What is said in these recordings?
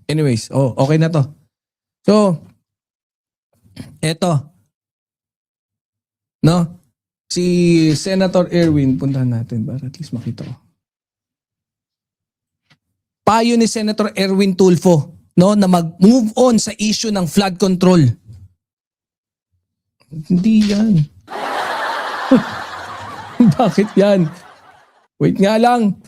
Anyways, okay na to. So, eto, no? Si Senator Erwin, puntahan natin para at least makita ko. Payo ni Senator Erwin Tulfo, no, na mag-move on sa issue ng flood control. Hindi yan. Bakit yan? Wait nga lang.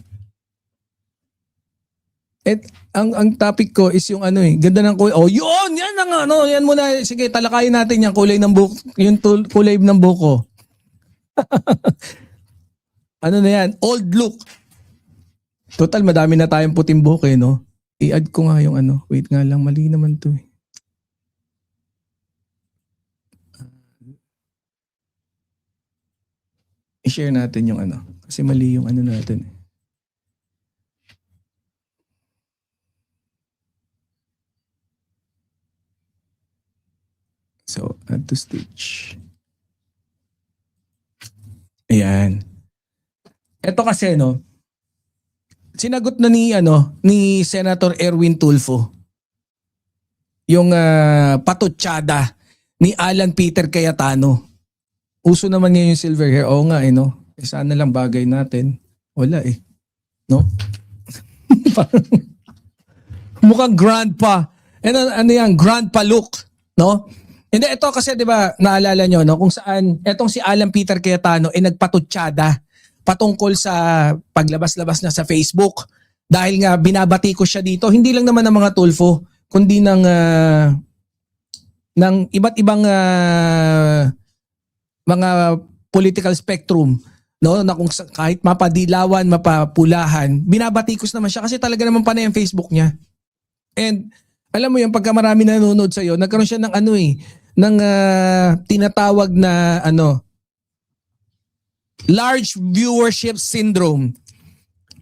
Ang topic ko is yung ganda ng kulay. Yun! Yan ang yan muna. Sige, talakayin natin yung kulay ng buhok, yung kulay ng buhok ko. Ano na yan? Old look. Total, madami na tayong puting buhok no? I-add ko nga yung Wait nga lang, mali naman to I-share natin yung kasi mali yung natin So, add to stage. Ayan. Ito kasi sinagot na ni Senator Erwin Tulfo yung patutsada ni Alan Peter Cayetano. Uso naman ngayon yung silver hair. Oo nga sana lang bagay natin. Wala no? Mukhang grandpa. Ano yan? Grandpa look, no? Hindi, ito kasi 'di ba naalala nyo kung saan etong si Alan Peter Cayetano nagpatutsada patungkol sa paglabas-labas na sa Facebook dahil nga binabati ko siya dito, hindi lang naman ng mga Tulfo kundi ng iba't ibang mga political spectrum, no, na kung kahit mapadilawan, mapapulahan, binabatikos naman siya kasi talaga naman panay ang Facebook niya. And alam mo yung pagka marami nanonood sa iyo, nagkaroon siya ng ng tinatawag na large viewership syndrome.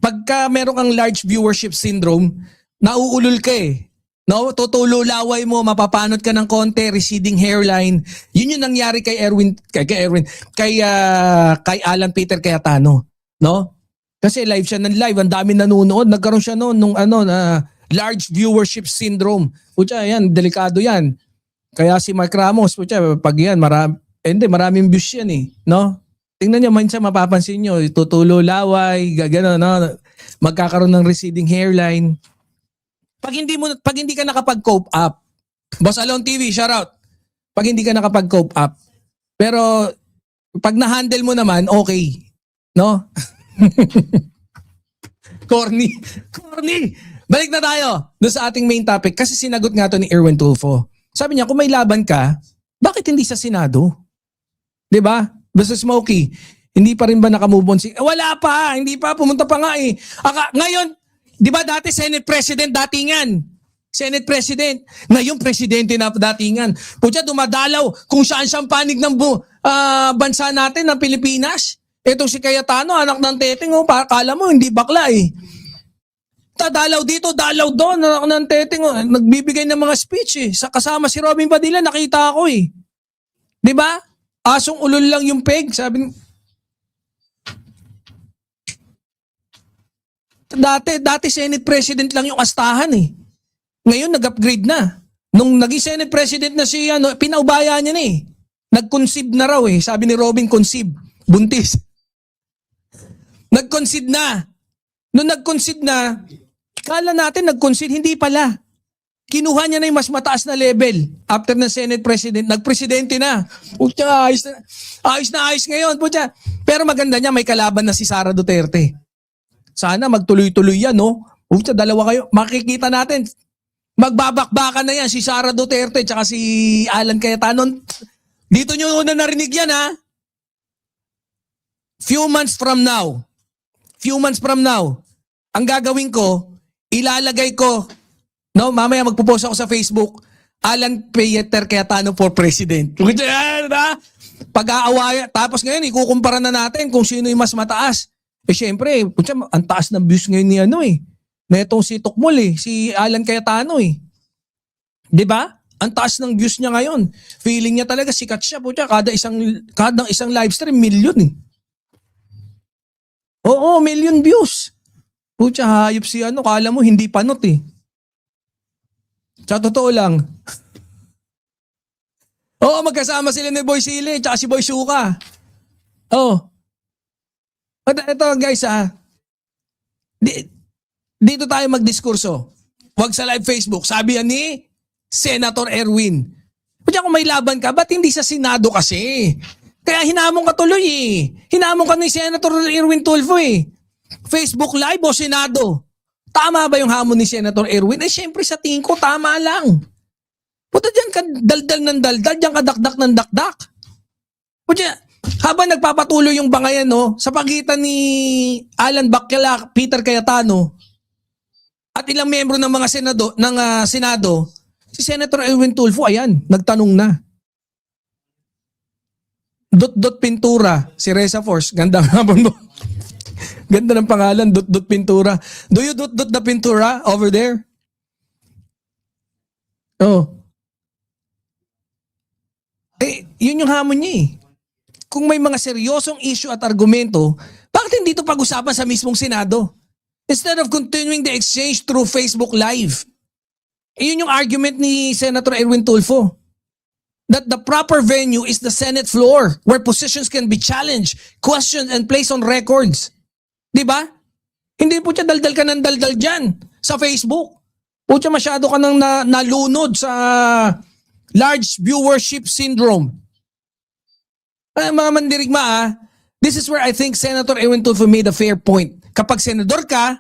Pagka meron kang large viewership syndrome, nauulol ka no? Tutulo laway mo, mapapanot ka ng konti, receding hairline. Yun yung nangyari kay Alan Peter Cayetano, no? Kasi live siya ng live, ang dami nanonood, nagkaroon siya nung na large viewership syndrome. Pucha, yan, delikado yan. Kaya si Mark Ramos, pucha, pag yan, maraming views yan no? Tingnan niyo, minsan mapapansin niyo, tutulo laway, gano'n, no? Magkakaroon ng receding hairline. Pag hindi ka nakapag-cope up, Boss Alon TV, shout out. Pag hindi ka nakapag-cope up. Pero pag na-handle mo naman, okay. No? Corny. Balik na tayo doon sa ating main topic kasi sinagot nga to ni Erwin Tulfo. Sabi niya, kung may laban ka, bakit hindi sa Senado? 'Di ba? Basta Smokey, hindi pa rin ba nakamove on wala pa, hindi pa, pumunta pa nga ngayon, 'di ba dati Senate President datingan? Senate President, ngayon presidente na datingan. Putya, dumadalaw kung saan panig ng bansa natin ng Pilipinas. Etong si Cayetano, anak ng teteng, kala mo hindi bakla Tadalaw dito, dalaw doon, anak ng teteng, nagbibigay ng mga speech Sa kasama si Robin Padilla, nakita ako 'Di ba? Asong ulol lang yung peg, sabi Dati Senate President lang yung astahan Ngayon nag-upgrade na. Nung naging Senate President na si pinaubaya niya na Nag-conceive na raw Sabi ni Robin, conceive. Buntis. Nag-concede na. Nung nag-concede na, kala natin nag-concede, hindi pala. Kinuha niya na yung mas mataas na level. After ng Senate President, nag-presidente na. Pucha, ayos na ayos ngayon. Pucha. Pero maganda niya, may kalaban na si Sara Duterte. Sana magtuloy-tuloy yan, no? Pucha, dalawa kayo. Makikita natin, magbabakbakan na yan si Sara Duterte tsaka si Alan Cayetano. Dito nyo na narinig yan, ha? Few months from now, ang gagawin ko, ilalagay ko, no, mamaya magpo-post ako sa Facebook, Alan Peter Cayetano for President. Pag-aawaya, tapos ngayon, ikukumpara na natin kung sino yung mas mataas. Syempre, ang taas ng views ngayon ni na itong si Tokmol si Alan Cayetano 'Di ba? Ang taas ng views niya ngayon. Feeling niya talaga sikat siya. Kada isang live stream, million Oo, million views. Hayop si kala mo hindi panot Sa totoo lang. Oo, magkasama sila ni Boy Sili tsaka si Boy Shuka. Oh. At ito guys dito tayo magdiskurso. Huwag sa live Facebook. Sabi yan ni Senator Erwin. Kaya kung may laban ka, ba't hindi sa Senado kasi? Kaya hinamon ka tuloy eh. Hinamon ka ni Senator Erwin Tulfo eh. Facebook Live o Senado? Tama ba yung hamon ni Senator Erwin? Eh syempre sa tingin ko tama lang. Puta dyan ka daldal ng daldal, dyan ka dakdak ng dakdak. Puta, habang nagpapatuloy yung bangayan no, sa pagitan ni Alan Baccala, Peter Cayetano, at ilang miyembro ng mga Senado, si Senator Erwin Tulfo, ayan, nagtanong na. Dot Pintura, si Reza Force, ganda naman mo. Ganda ng pangalan, Dot Pintura. Do you dot the Pintura over there? Oh. Yun yung hamon niya eh. Kung may mga seryosong issue at argumento, bakit hindi ito pag-usapan sa mismong Senado? Instead of continuing the exchange through Facebook Live. Yun yung argument ni Senator Erwin Tulfo. That the proper venue is the Senate floor where positions can be challenged, questioned, and placed on records. Diba? Hindi po siya daldal ka ng daldal dyan sa Facebook. Po siya masyado ka nang nalunod sa large viewership syndrome. Mga mandirigma this is where I think Senator Erwin Tulfo made a fair point. Kapag senador ka,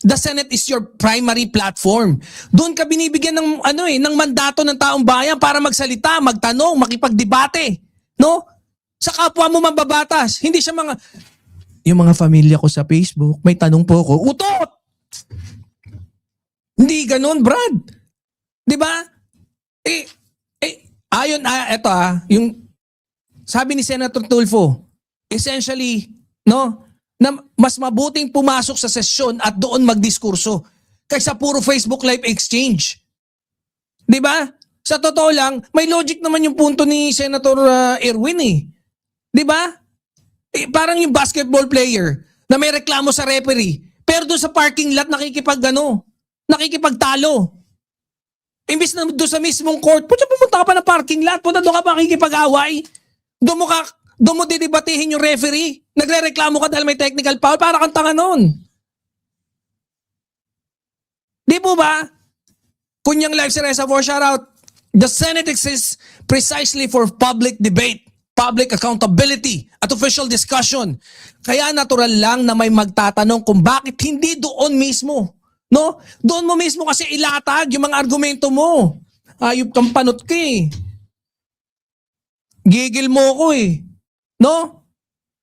the Senate is your primary platform. Doon ka binibigyan ng ng mandato ng taong bayan para magsalita, magtanong, makipagdebate, no? Sa kapwa mo mambabatas, hindi siya yung mga pamilya ko sa Facebook, may tanong po ako, utot! Hindi ganoon, Brad. 'Di ba? Ayon yung sabi ni Senator Tulfo, essentially, no, na mas mabuting pumasok sa sesyon at doon magdiskurso kaysa puro Facebook Live exchange. 'Di ba? Sa totoo lang, may logic naman yung punto ni Senator Erwin eh. 'Di ba? Parang yung basketball player na may reklamo sa referee, pero doon sa parking lot nakikipagtalo. Imbis na doon sa mismong court, pumunta ka pa na parking lot, doon ka pa makikipag-away. Doon mo didebatehin yung referee. Nagre-reklamo ka dahil may technical foul, para kang tanga nun. Di po ba? Kunyang live si Reza for shoutout. The Senate exists precisely for public debate, public accountability, at official discussion. Kaya natural lang na may magtatanong kung bakit hindi doon mismo. No? Doon mo mismo kasi ilatag yung mga argumento mo. Ayop kang panot ka eh. Gigil mo ko eh. No?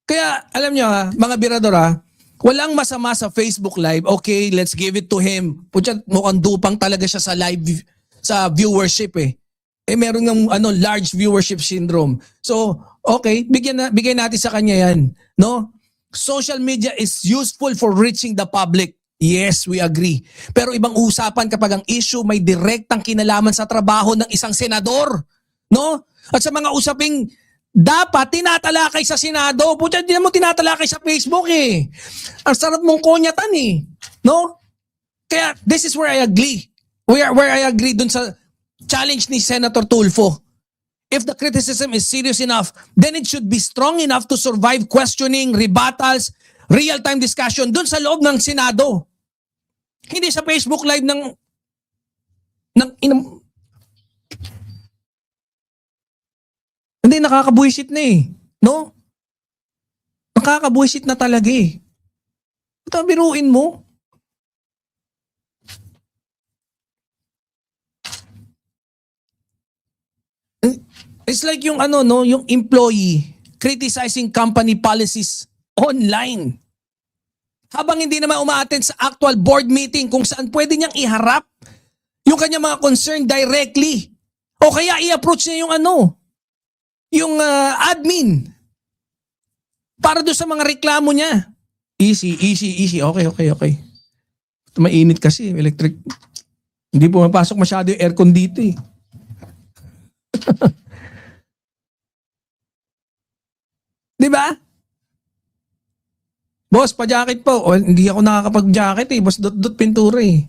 Kaya, alam nyo mga birador walang masama sa Facebook Live. Okay, let's give it to him. Putya, mukhang dupang talaga siya sa live, sa viewership eh. Meron ng large viewership syndrome. So, okay, bigyan natin sa kanya yan. No? Social media is useful for reaching the public. Yes, we agree. Pero ibang usapan kapag ang issue may direktang kinalaman sa trabaho ng isang senador. No? At sa mga usaping dapat tinatalakay sa Senado, puta, hindi mo tinatalakay sa Facebook eh. Ang sarap mong konyatan eh. No? Kaya this is where I agree. Where I agree dun sa challenge ni Senator Tulfo. If the criticism is serious enough, then it should be strong enough to survive questioning, rebuttals, real-time discussion dun sa loob ng Senado. Hindi sa Facebook Live hindi, nakakabuisit na eh. No? Nakakabuisit na talaga eh. Ito, biruin mo. It's like yung yung employee criticizing company policies online. Habang hindi naman umaattend sa actual board meeting kung saan pwede niyang iharap yung kanyang mga concern directly. O kaya i-approach niya yung admin para doon sa mga reklamo niya. Easy. Okay. Mainit kasi, electric. Hindi pumapasok masyado yung aircon dito eh. Di ba? Boss, pa-jacket po. O, hindi ako nakakapag-jacket eh. Boss, dot Pintura eh.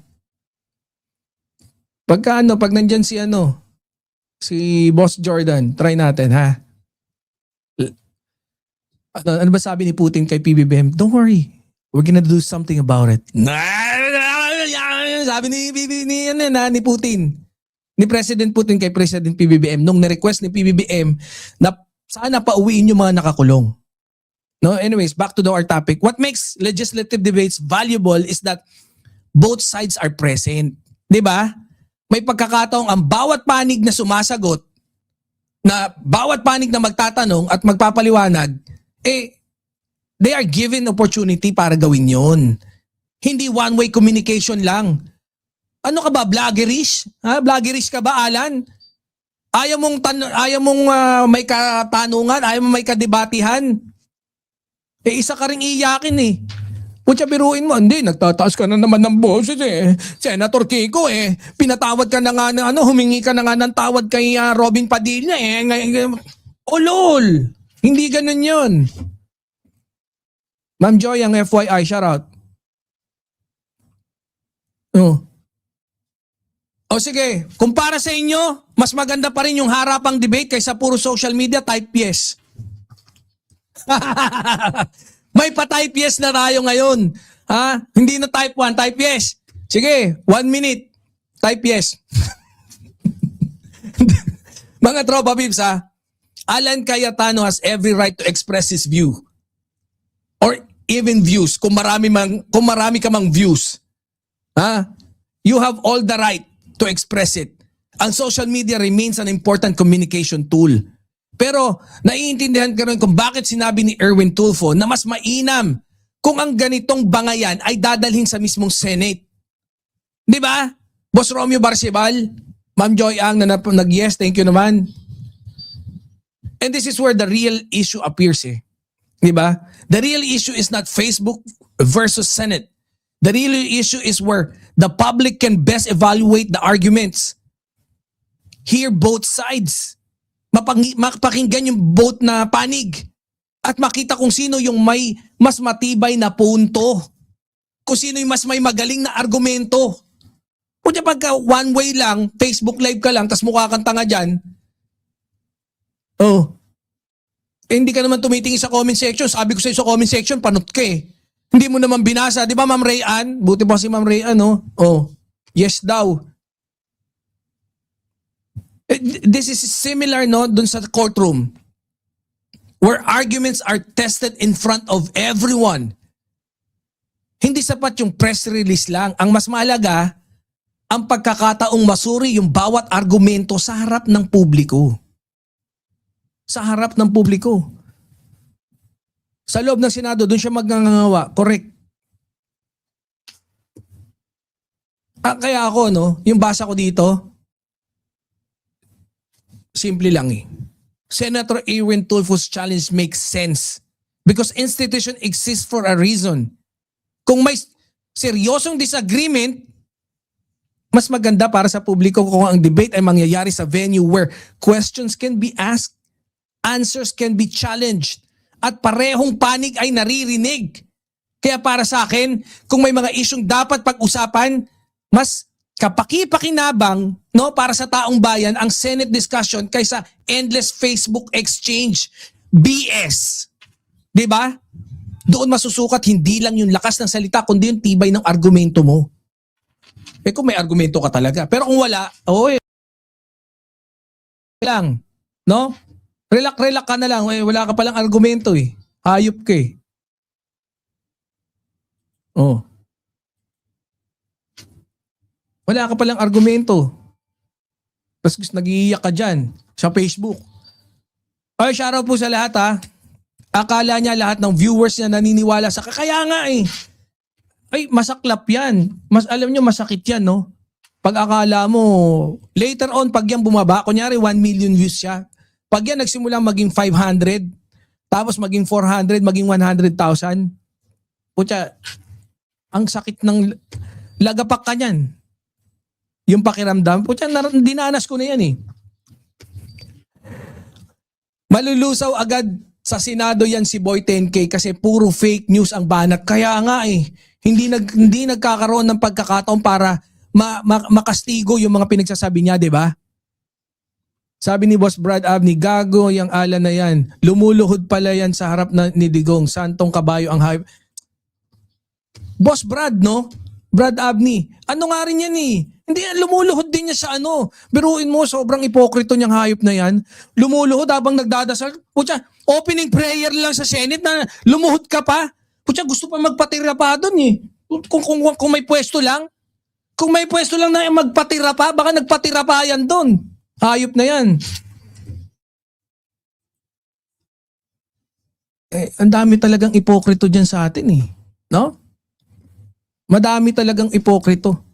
Pag nandyan si Boss Jordan, try natin ha. Ano ba sabi ni Putin kay PBBM? Don't worry, we're gonna do something about it. Sabi ni Putin, ni President Putin kay President PBBM nung na-request ni PBBM na sana pauwiin yung mga nakakulong. No, anyways, back to our topic. What makes legislative debates valuable is that both sides are present. 'Di ba? May pagkakataong ang bawat panig na sumasagot, na bawat panig na magtatanong at magpapaliwanag, they are given opportunity para gawin yon. Hindi one-way communication lang. Ano ka ba, vloggerish? Ha? Vloggerish ka ba, Alan? Ayaw mong may katanungan, ayaw mong may kadebatihan. Isa ka ring iyakin eh. Kung biruin mo, hindi, nagtataas ka na naman ng boses eh. Senator Kiko pinatawad ka na nga, humingi ka na nga ng tawad kay Robin Padilla eh. Oh lol, hindi ganun yun. Ma'am Joy, ang FYI, shout out. O sige, kung para sa inyo, mas maganda pa rin yung harapang debate kaysa puro social media, type yes. May pa-type yes na tayo ngayon. Ha? Hindi na type 1, type yes. Sige, 1 minute, type yes. Mga tropa bibs Alan Cayetano has every right to express his view. Or even views, kung marami ka mang views. Ha? You have all the right to express it. Ang social media remains an important communication tool. Pero naiintindihan ko rin kung bakit sinabi ni Erwin Tulfo na mas mainam kung ang ganitong bangayan ay dadalhin sa mismong Senate. Di ba? Boss Romeo Barcebal, Ma'am Joy Ang na nag-yes, thank you naman. And this is where the real issue appears Di ba? The real issue is not Facebook versus Senate. The real issue is where the public can best evaluate the arguments. Hear both sides. Mapakinggan yung both na panig. At makita kung sino yung may mas matibay na punto. Kung sino yung mas may magaling na argumento. Kung pagka one way lang, Facebook live ka lang, tas mukha kang tanga dyan, hindi ka naman tumitingin sa comment section. Sabi ko sa'yo sa comment section, panot ka Hindi mo naman binasa. Di ba, Ma'am Rayan? Buti pa si Ma'am Rayan, yes daw. This is similar, dun sa courtroom. Where arguments are tested in front of everyone. Hindi sapat yung press release lang. Ang mas mahalaga, ang pagkakataong masuri yung bawat argumento sa harap ng publiko. Sa harap ng publiko. Sa loob ng Senado, doon siya magngangawa. Correct. Kaya ako, yung basa ko dito, simple lang Senator Erwin Tulfo's challenge makes sense because institution exists for a reason. Kung may seryosong disagreement, mas maganda para sa publiko kung ang debate ay mangyayari sa venue where questions can be asked, answers can be challenged, at parehong panig ay naririnig. Kaya para sa akin, kung may mga isyong dapat pag-usapan, mas kapaki-pakinabang para sa taong bayan ang Senate discussion kaysa endless Facebook exchange. BS. 'Di ba? Doon masusukat hindi lang yung lakas ng salita kundi yung tibay ng argumento mo. Kung may argumento ka talaga. Pero kung wala, lang, Relax ka na lang. Wala ka palang argumento Hayop ka Wala ka palang argumento. Tapos nag-iiyak ka dyan sa Facebook. Ay, shoutout po sa lahat Akala niya lahat ng viewers niya naniniwala sa kaya nga Ay, masaklap yan. Alam nyo, masakit yan, Pag akala mo, later on, pag yan bumaba, kunyari 1 million views siya. Pag yan nagsimulang maging 500, tapos maging 400, maging 100,000, putya, ang sakit ng lagapak ka niyan. Yung pakiramdam, putya, dinanas ko na yan Malulusaw agad sa Senado yan si Boy 10K kasi puro fake news ang banat. Kaya nga hindi nagkakaroon ng pagkakataon para makastigo yung mga pinagsasabi niya, di ba? Sabi ni Boss Brad Abney, gago yung ala na yan. Lumuluhod pala yan sa harap ni Digong. Santong kabayo ang hype. Boss Brad, no? Brad Abney. Ano nga rin yan eh. Hindi yan, lumuluhod din niya sa ano. Biruin mo, sobrang ipokrito niyang hayop na yan. Lumuluhod habang nagdadasal. Putya, opening prayer lang sa Senate na lumuhod ka pa. Putya, gusto pa magpatira pa doon eh. Kung may pwesto lang. Kung may pwesto lang na magpatira pa, baka nagpatira pa yan doon. Hayop na yan. Ang dami talagang ipokrito dyan sa atin eh. No? Madami talagang ipokrito.